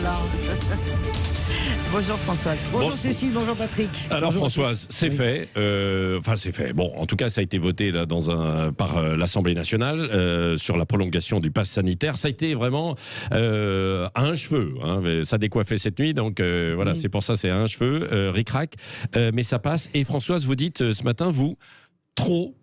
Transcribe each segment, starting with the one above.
là. Bonjour Françoise. Bonjour Bon. Cécile, bonjour Patrick. Alors Bonjour Françoise, c'est Oui. fait. Enfin, c'est fait. Bon, en tout cas, ça a été voté là, par l'Assemblée nationale sur la prolongation du pass sanitaire. Ça a été vraiment à un cheveu. Hein. Ça décoiffait cette nuit, donc voilà, c'est pour ça, c'est à un cheveu, ric-rac. Mais ça passe. Et Françoise, vous dites ce matin, trop,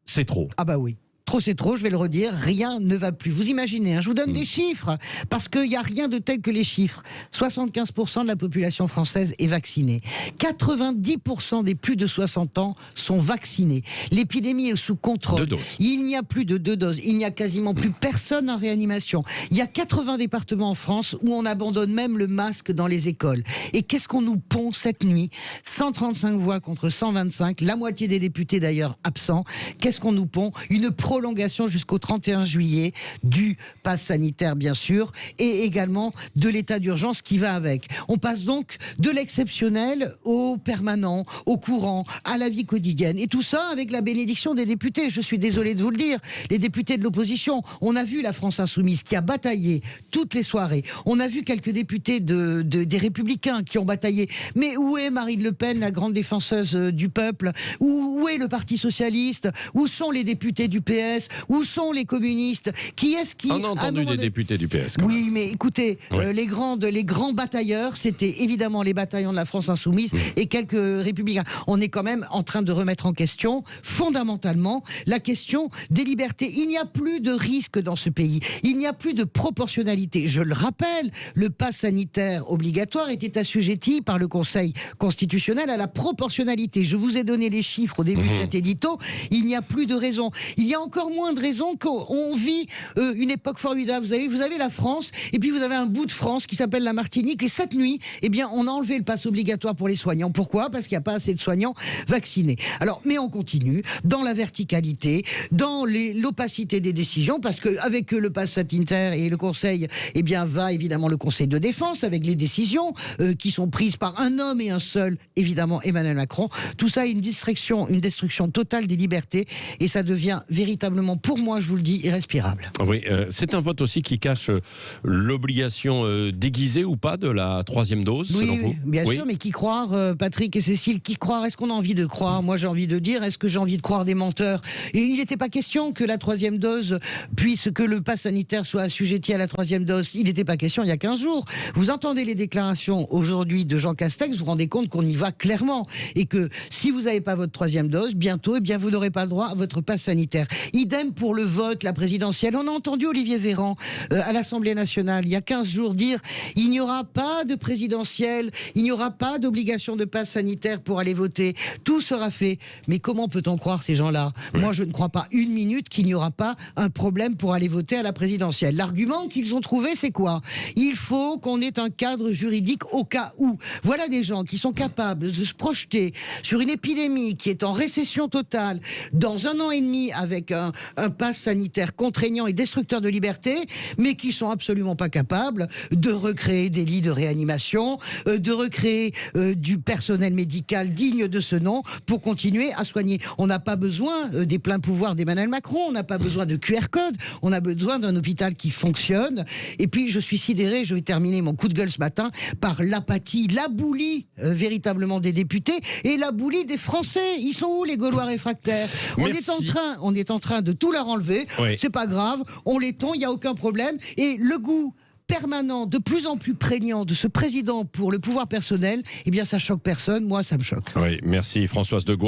c'est trop. Ah bah oui. Trop c'est trop, je vais le redire, rien ne va plus. Vous imaginez, je vous donne des chiffres, parce qu'il n'y a rien de tel que les chiffres. 75% de la population française est vaccinée. 90% des plus de 60 ans sont vaccinés. L'épidémie est sous contrôle. 2 doses. Il n'y a plus de 2 doses. Il n'y a quasiment plus personne en réanimation. Il y a 80 départements en France où on abandonne même le masque dans les écoles. Et qu'est-ce qu'on nous pond cette nuit ? 135 voix contre 125, la moitié des députés d'ailleurs absents. Qu'est-ce qu'on nous pond ? Une prolongation jusqu'au 31 juillet du pass sanitaire, bien sûr, et également de l'état d'urgence qui va avec. On passe donc de l'exceptionnel au permanent, au courant, à la vie quotidienne. Et tout ça avec la bénédiction des députés. Je suis désolé de vous le dire. Les députés de l'opposition, on a vu la France Insoumise qui a bataillé toutes les soirées. On a vu quelques députés des Républicains qui ont bataillé. Mais où est Marine Le Pen, la grande défenseuse du peuple ? Où est le Parti Socialiste ? Où sont les députés du PS ? Où sont les communistes ? Qui est-ce qui... On a entendu des députés du PS. Quand Oui, mais écoutez, Oui. les grands batailleurs, c'était évidemment les bataillons de la France Insoumise et quelques républicains. On est quand même en train de remettre en question, fondamentalement, la question des libertés. Il n'y a plus de risque dans ce pays. Il n'y a plus de proportionnalité. Je le rappelle, le pass sanitaire obligatoire était assujetti par le Conseil constitutionnel à la proportionnalité. Je vous ai donné les chiffres au début de cet édito. Il n'y a plus de raison. Il y a encore moins de raisons qu'on vit une époque formidable. Vous avez la France, et puis vous avez un bout de France qui s'appelle la Martinique. Et cette nuit, eh bien, on a enlevé le pass obligatoire pour les soignants. Pourquoi ? Parce qu'il n'y a pas assez de soignants vaccinés. Alors, mais on continue dans la verticalité, dans l'opacité des décisions, parce qu'avec le pass sanitaire et le Conseil, eh bien, va évidemment le Conseil de défense avec les décisions qui sont prises par un homme et un seul, évidemment, Emmanuel Macron. Tout ça est une destruction totale des libertés, et ça devient véritablement, pour moi, je vous le dis, irrespirable. Oui, c'est un vote aussi qui cache l'obligation déguisée ou pas de la 3e dose, selon vous ? Bien sûr, mais qui croire, Patrick et Cécile, qui croire ? Est-ce qu'on a envie de croire ? Moi, j'ai envie de dire, est-ce que j'ai envie de croire des menteurs ? Et il n'était pas question que la 3e dose, que le pass sanitaire soit assujetti à la 3e dose. Il n'était pas question il y a 15 jours. Vous entendez les déclarations aujourd'hui de Jean Castex, vous vous rendez compte qu'on y va clairement. Et que si vous n'avez pas votre 3e dose, bientôt, eh bien, vous n'aurez pas le droit à votre pass sanitaire. Idem pour le vote, la présidentielle. On a entendu Olivier Véran à l'Assemblée nationale il y a 15 jours dire il n'y aura pas de présidentielle, il n'y aura pas d'obligation de passe sanitaire pour aller voter. Tout sera fait. Mais comment peut-on croire ces gens-là ? Moi, je ne crois pas une minute qu'il n'y aura pas un problème pour aller voter à la présidentielle. L'argument qu'ils ont trouvé, c'est quoi ? Il faut qu'on ait un cadre juridique au cas où. Voilà des gens qui sont capables de se projeter sur une épidémie qui est en récession totale dans 1 an et demi avec un pass sanitaire contraignant et destructeur de liberté, mais qui sont absolument pas capables de recréer des lits de réanimation, de recréer du personnel médical digne de ce nom pour continuer à soigner. On n'a pas besoin des pleins pouvoirs d'Emmanuel Macron, on n'a pas besoin de QR code, on a besoin d'un hôpital qui fonctionne. Et puis je suis sidéré, je vais terminer mon coup de gueule ce matin, par l'apathie, l'aboulie véritablement des députés et l'aboulie des Français. Ils sont où les Gaulois réfractaires ? On est en train de tout leur enlever. Oui. C'est pas grave, on les tond, il n'y a aucun problème. Et le goût permanent, de plus en plus prégnant de ce président pour le pouvoir personnel, eh bien ça choque personne. Moi, ça me choque. Oui, merci Françoise de Gaulle.